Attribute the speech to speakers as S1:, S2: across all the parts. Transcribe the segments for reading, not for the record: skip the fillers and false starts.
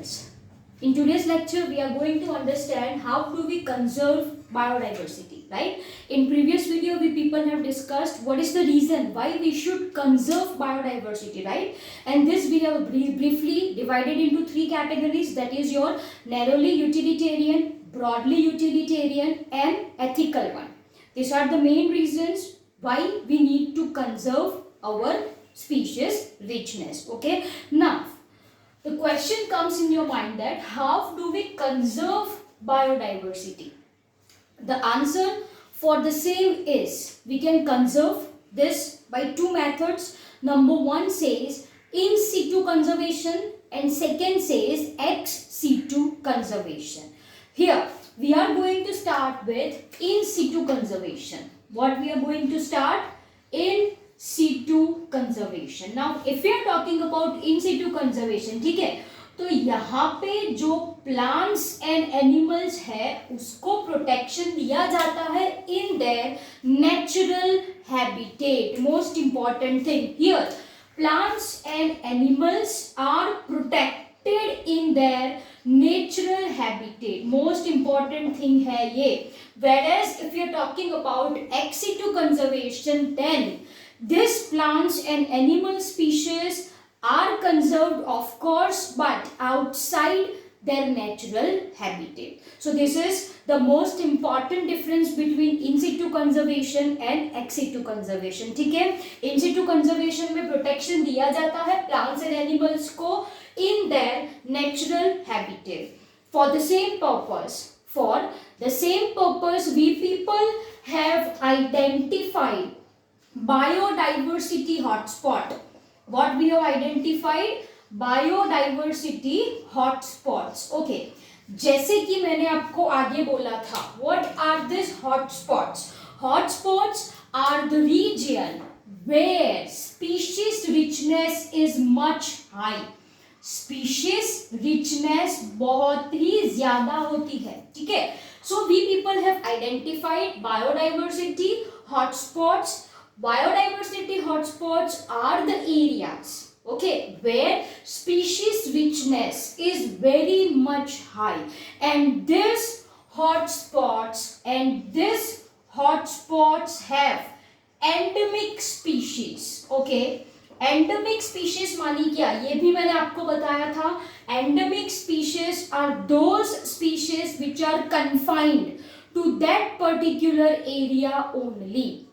S1: animals. In today's lecture, we are going to understand how do we conserve biodiversity, right? In previous video, we people have discussed what is the reason why we should conserve biodiversity, right? And this we have briefly divided into three categories, that is your narrowly utilitarian, broadly utilitarian and ethical one. These are the main reasons why we need to conserve our species richness. Okay, now the question comes in your mind that how do we conserve biodiversity? The answer for the same is we can conserve this by two methods. Number one says in situ conservation and second says ex situ conservation. Here we are going to start with in situ conservation. What we are going to start? In situ conservation. Now if we are talking about in situ conservation, ठीक है, तो यहाँ पे जो plants and animals है उसको protection दिया जाता है in their natural habitat. Most important thing here, plants and animals are protected in their natural habitat. Most important thing है ये. Whereas if you are talking about ex situ conservation, then these plants and animal species are conserved, of course, but outside their natural habitat. So this is the most important difference between in situ conservation and ex situ conservation. ठीक है, in situ conservation में protection दिया जाता है plants and animals को in their natural habitat. For the same purpose, we people have identified biodiversity hotspot. What we have identified? Biodiversity hotspots. Okay, जैसे कि मैंने आपको आगे बोला था, what are these hotspots? Hotspots are the region where species richness is much high. Species richness बहुत ही ज्यादा होती है, ठीक है? So we people have identified biodiversity hotspots. Biodiversity hotspots are the areas, okay, where species richness is very much high, and these hotspots have endemic species. Okay, endemic species मानी क्या? ये भी मैंने आपको बताया था. Endemic species are those species which are confined to that particular area only.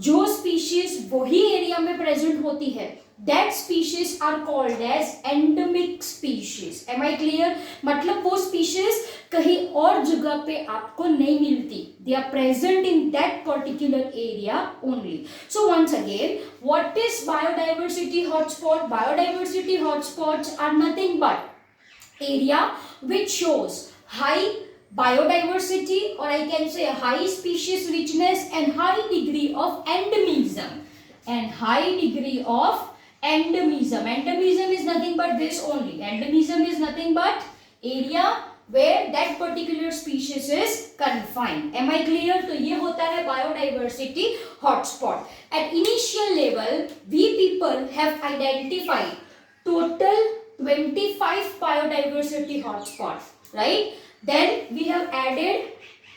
S1: जो species वही एरिया में प्रेजेंट होती है, that species are called as endemic species. Am I clear? मतलब वो स्पीशीज कहीं और जगह पे आपको नहीं मिलती. They are present in that particular area only. So once again, what is biodiversity hotspot? Biodiversity hotspots are nothing but area which shows high biodiversity, or I can say high species richness and high degree of endemism. Endemism is nothing but this only. Endemism is nothing but area where that particular species is confined. Am I clear? तो ये होता है biodiversity hotspot. At initial level, we people have identified total 25 biodiversity hotspots, right? Then we have added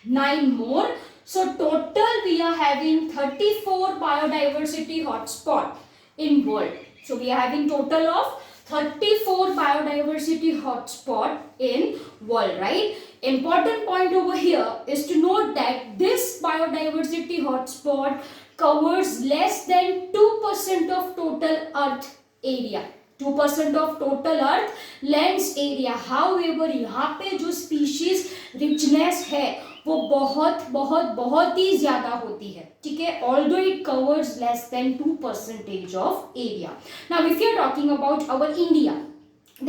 S1: 9 more. So total we are having 34 biodiversity hotspot in world. So we are having total of 34 biodiversity hotspot in world, right? Important point over here is to note that this biodiversity hotspot covers less than 2% of total earth area. 2% of total earth lands area. However, यहाँ पे जो species richness है वो बहुत ही ज्यादा होती है, ठीक है? Although it covers less than 2% of area. Now, if you are talking about our India,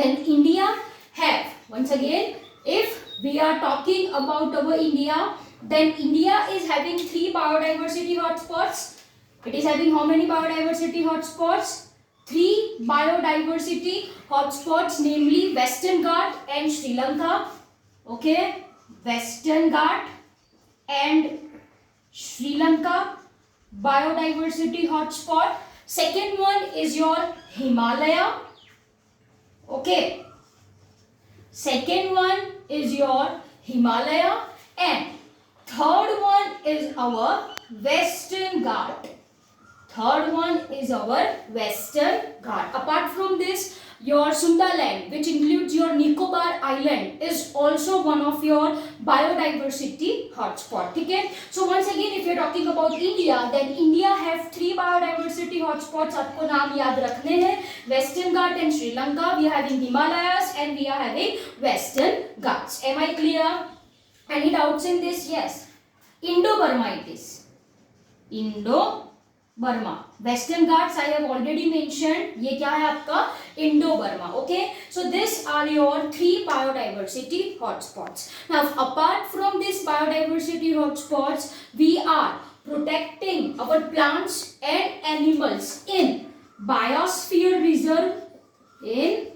S1: then India have, once again, if we are talking about our India, then India is having 3 biodiversity hotspots. It is having how many biodiversity hotspots? 3 biodiversity hotspots, namely Western Ghat and Sri Lanka. Okay, Western Ghat and Sri Lanka biodiversity hotspot. Second one is your Himalaya. Okay, second one is your Himalaya, and third one is our Western Ghat. Third one is our Western Ghat. Apart from this, your Sundaland, which includes your Nicobar Island, is also one of your biodiversity hotspot. Okay, so once again, if you're talking about India, then India have 3 biodiversity hotspots. आपको नाम याद रखने हैं, Western Ghat and Sri Lanka. We are having Himalayas and we are having Western Ghats. Am I clear? Any doubts in this? Yes. Indo-Burma it is. Indo-Burma. Western Ghats I have already mentioned. ये क्या है आपका? Indo-Burma. Okay. So these are your 3 biodiversity hotspots. Now apart from these biodiversity hotspots, we are protecting our plants and animals in biosphere reserve. In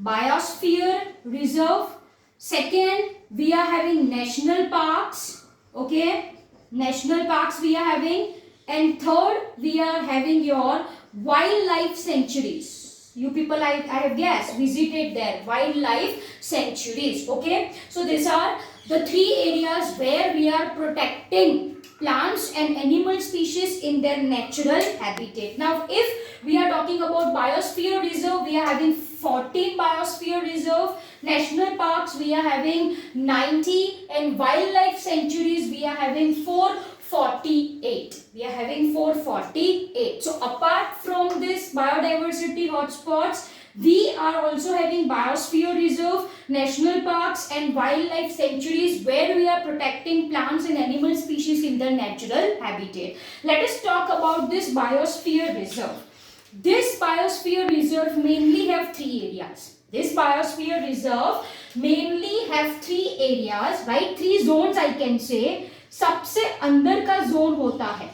S1: biosphere reserve. Second, we are having national parks. Okay. National parks we are having. And third, we are having your wildlife sanctuaries. You people, I have guessed, visited there. Wildlife sanctuaries. Okay. So these are the 3 areas where we are protecting plants and animal species in their natural habitat. Now, if we are talking about biosphere reserve, we are having 14 biosphere reserve. National parks, we are having 90. And wildlife sanctuaries, we are having 448. We are having 448. So apart from this biodiversity hotspots, we are also having biosphere reserve, national parks and wildlife sanctuaries where we are protecting plants and animal species in their natural habitat. Let us talk about this biosphere reserve. This biosphere reserve mainly have 3 areas. This biosphere reserve mainly have 3 areas, right? 3 zones I can say. सबसे अंदर का zone होता है,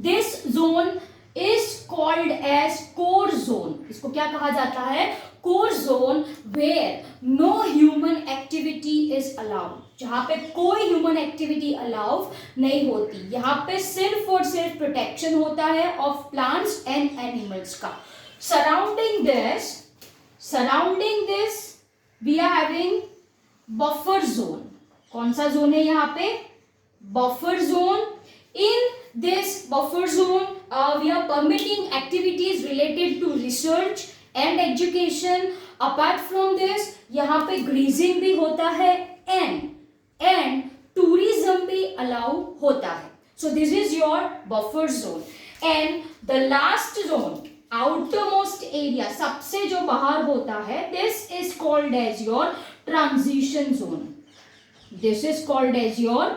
S1: this zone is called as core zone. इसको क्या कहा जाता है? Core zone, where no human activity is allowed. जहां पे कोई ह्यूमन एक्टिविटी अलाउ नहीं होती. यहाँ पे सिर्फ और सिर्फ प्रोटेक्शन होता है ऑफ प्लांट्स एंड एनिमल्स का. Surrounding this we are having buffer zone. कौन सा जोन है यहाँ पे? Buffer zone. In this buffer zone, we are permitting activities related to research and education. Apart from this, यहाँ पे grazing भी होता है and tourism भी allow होता है. So this is your buffer zone. And the last zone, outermost area, सबसे जो बाहर होता है, this is called as your transition zone. This is called as your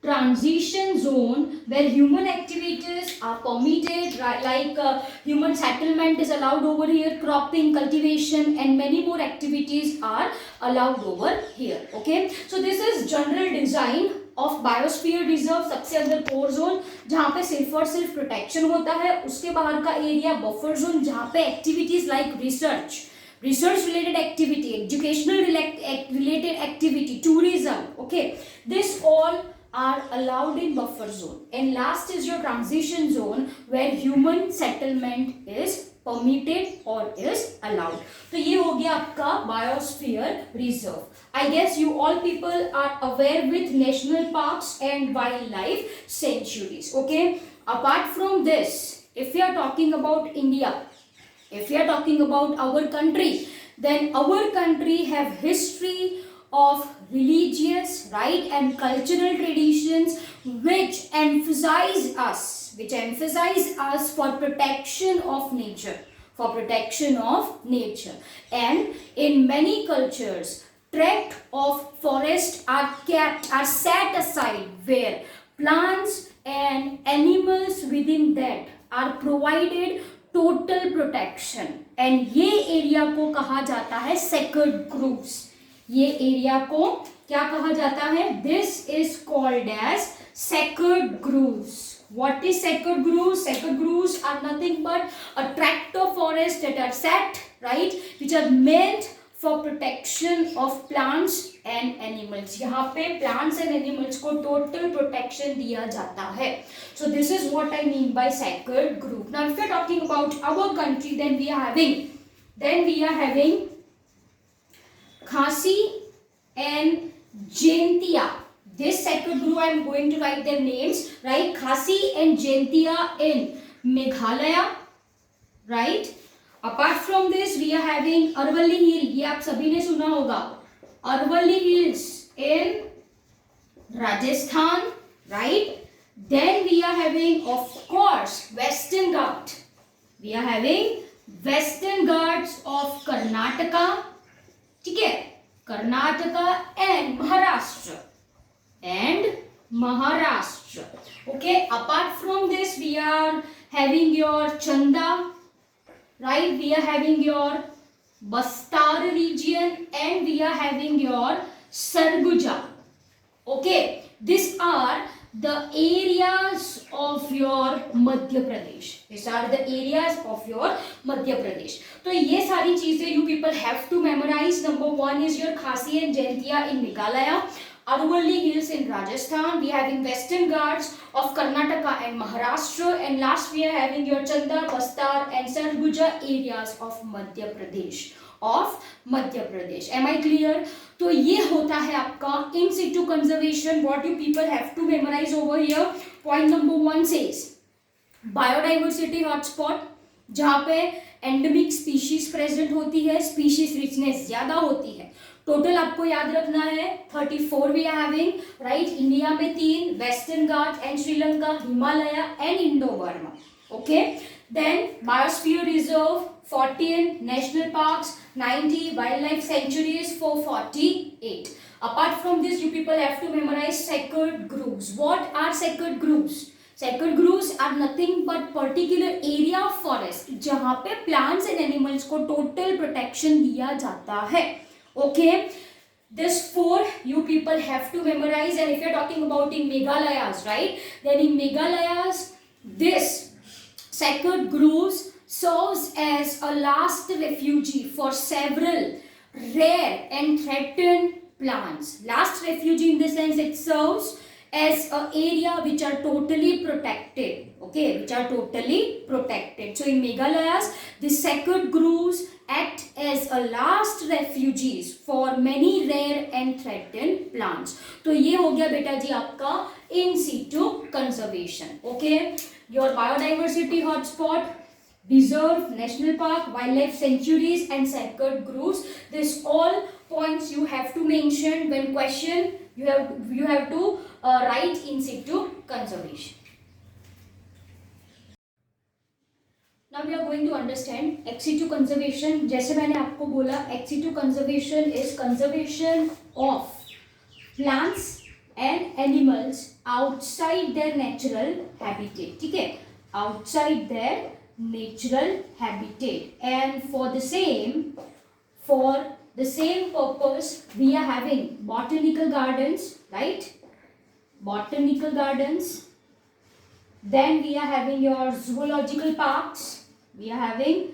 S1: transition zone where human activities are permitted, like human settlement is allowed over here, cropping, cultivation and many more activities are allowed over here. Okay, so this is general design of biosphere reserve. सबसे अंदर core zone जहाँ पे सिर्फ और सिर्फ protection होता है, उसके बाहर का एरिया बफर जोन जहाँ पे activities like research related activity, educational related activity, tourism, okay, this all are allowed in buffer zone. And last is your transition zone where human settlement is permitted or is allowed. तो ये हो गया आपका biosphere reserve. I guess you all people are aware with national parks and wildlife sanctuaries. Okay. Apart from this, if we are talking about India, if we are talking about our country, then our country have history of religious, right, and cultural traditions which emphasize us for protection of nature. And in many cultures, tract of forest are set aside where plants and animals within that are provided total protection. And ये area को कहा जाता है sacred groves. ये area को क्या कहा जाता है? This is called as sacred groves. What is sacred groves? Sacred groves are nothing but a tract of forest that are set, right, which are meant for protection of plants and animals. यहाँ पे plants and animals को total protection दिया जाता है. So this is what I mean by sacred grove. Now if we are talking about our country, then we are having Khasi and Jaintia. This second group I am going to write their names, right? Khasi and Jaintia in Meghalaya, right? Apart from this, we are having Arvalli Hill. ये आप सभी ने सुना होगा. Arvalli Hills in Rajasthan, right? Then we are having, of course, Western Ghat. We are having Western Ghats of Karnataka. ठीक है? Karnataka and Maharashtra. Okay. Apart from this, we are having your Chanda, right? We are having your Bastar region, and we are having your Sarguja. Okay, these are the areas of your Madhya Pradesh. These are the areas of your Madhya Pradesh. तो ये सारी चीजें you people have to memorize. Number one is your Khasi and Jaintia in Meghalaya, Aravalli Hills in Rajasthan. We are having Western Ghats of Karnataka and Maharashtra, and last we are having your Chanda, Bastar and Sarguja areas of Madhya Pradesh. Am I clear? तो ये होता है आपका in situ conservation. What you people have to memorize over here. Point number 1 says biodiversity hotspot, जहाँ पे endemic species present होती है, species richness ज़्यादा होती है. टोटल आपको याद रखना है 34 we are having, right? India में 3, western Ghat and Sri Lanka, Himalaya and Indo Burma. Okay, then biosphere reserve 14, national parks 90, wildlife sanctuaries 448. Apart from this, you people have to memorize sacred groves. What are sacred groves? Sacred groves are nothing but particular area of forest जहाँ पे plants and animals को total protection दिया जाता है. Okay, this 4 you people have to memorize. And if you are talking about in Meghalayas, right? Then in Meghalayas, this sacred groves serves as a last refuge for several rare and threatened plants. Last refuge in the sense it serves as an area which are totally protected. Okay, which are totally protected. So in Meghalayas, the sacred groves act as a last refuges for many rare and threatened plants. तो ये हो गया बेटा जी आपका in situ conservation. Okay, your biodiversity hotspot, reserve, national park, wildlife sanctuaries and sacred groves. This all points you have to mention when question. You have to write in situ conservation. Now we are going to understand ex situ conservation. जैसे मैंने आपको बोला, ex situ conservation is conservation of plants and animals outside their natural habitat. ठीक है, outside their natural habitat, and for the same purpose we are having botanical gardens, right? Botanical gardens. Then we are having your zoological parks. We are having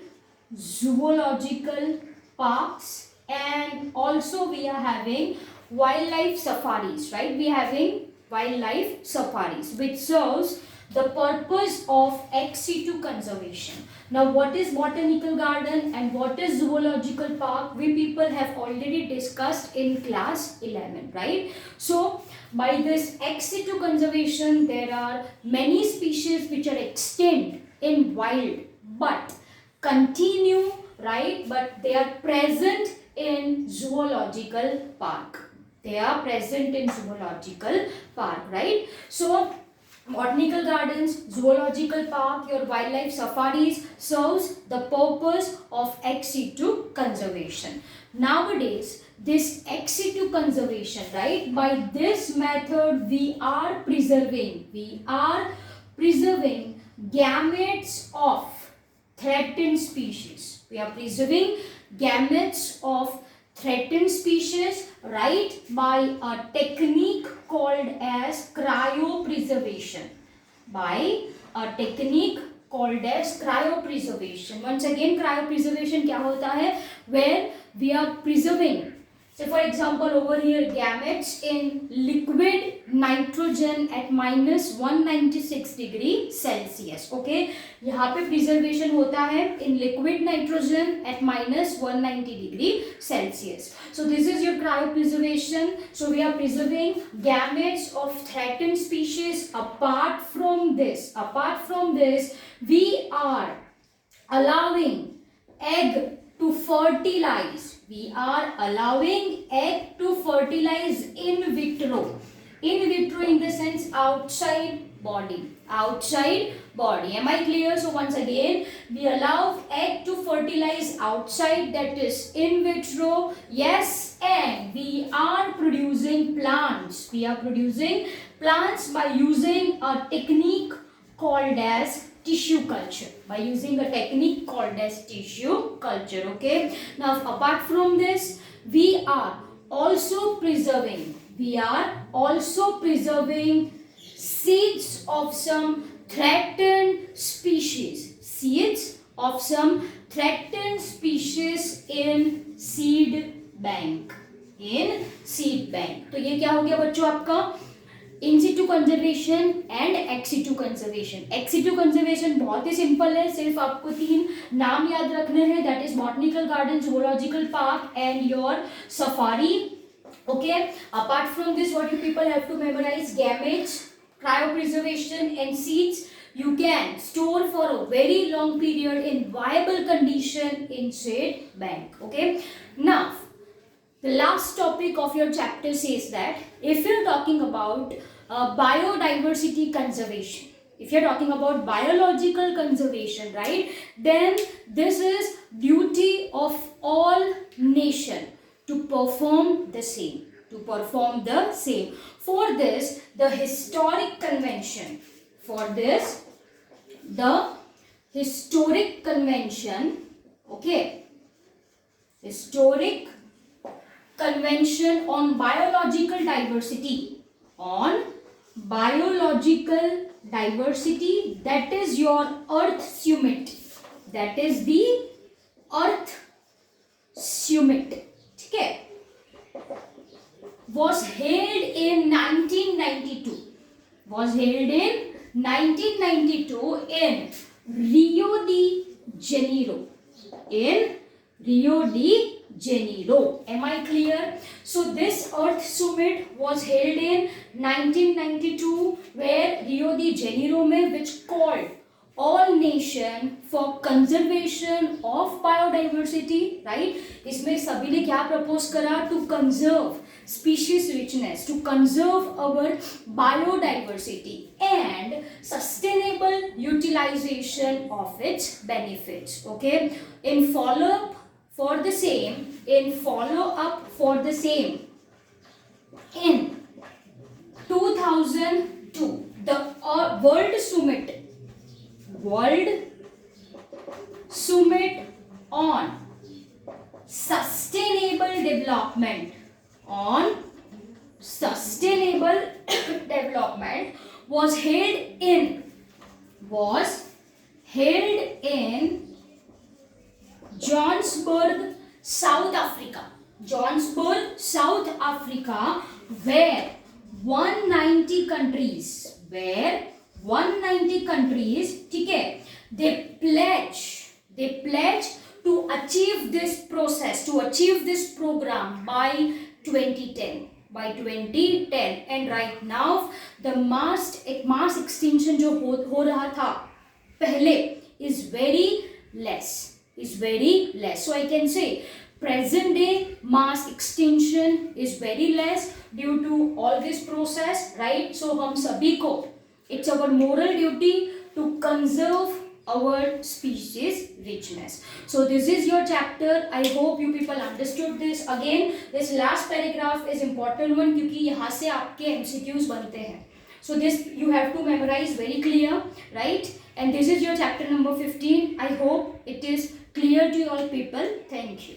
S1: zoological parks, and also we are having wildlife safaris, right? We are having wildlife safaris which serves the purpose of ex situ conservation. Now what is botanical garden and what is zoological park? We people have already discussed in class 11, right? So by this ex situ conservation, there are many species which are extinct in wild but continue, right? But they are present in zoological park. They are present in zoological park, right? So botanical gardens, zoological park, your wildlife safaris serves the purpose of ex situ conservation. Nowadays, this ex situ conservation, right? By this method, we are preserving gametes of threatened species. We are preserving gametes of threatened species, right, by a technique called as cryopreservation. By a technique called as cryopreservation. Once again, cryopreservation क्या होता है? Where we are preserving So for example over here gametes in liquid nitrogen at -196 degree Celsius. Okay, यहाँ पे preservation होता है in liquid nitrogen at -190 degree Celsius. So this is your cryopreservation. So we are preserving gametes of threatened species. Apart from this, we are allowing egg to fertilize. We are allowing egg to fertilize in vitro. In vitro in the sense outside body. Am I clear? So once again, we allow egg to fertilize outside, that is in vitro. Yes, and we are producing plants. We are producing plants by using a technique called as tissue culture. Okay, now apart from this, we are also preserving seeds of some threatened species in seed bank. तो ये क्या हो गया बच्चों आपका in situ conservation and ex situ conservation. Ex situ conservation बहुत ही simple है, सिर्फ आपको 3 नाम याद रखने हैं, that is botanical garden, zoological park and your safari. Okay, apart from this, what you people have to memorize: gametes, cryopreservation and seeds you can store for a very long period in viable condition in seed bank. Okay, now the last topic of your chapter says that if you're talking about biodiversity conservation, if you're talking about biological conservation, right, then this is duty of all nation to perform the same. For this, the historic convention, okay, historic convention on biological diversity, that is your Earth Summit, that is the Earth Summit. ठीक है, was held in 1992 in Rio de Janeiro. Am I clear? So this Earth Summit was held in 1992 where Rio de Janeiro में, which called all nation for conservation of biodiversity, right? इसमें सभी ने क्या propose करा? To conserve species richness, to conserve our biodiversity and sustainable utilization of its benefits. Okay, in follow up for the same, in 2002, the World Summit on Sustainable Development was held in Johannesburg, South Africa, where 190 countries, ठीक है, they pledge to achieve this program by 2010. And right now the mass extinction जो हो रहा था पहले is very less. So I can say present day mass extinction is very less due to all this process, right? So हम सभी को, it's our moral duty to conserve our species richness. So this is your chapter. I hope you people understood this. Again, this last paragraph is important one क्योंकि यहाँ से आपके MCQs बनते हैं. So this you have to memorize very clear, right? And this is your chapter number 15. I hope it is clear to all people. Thank you.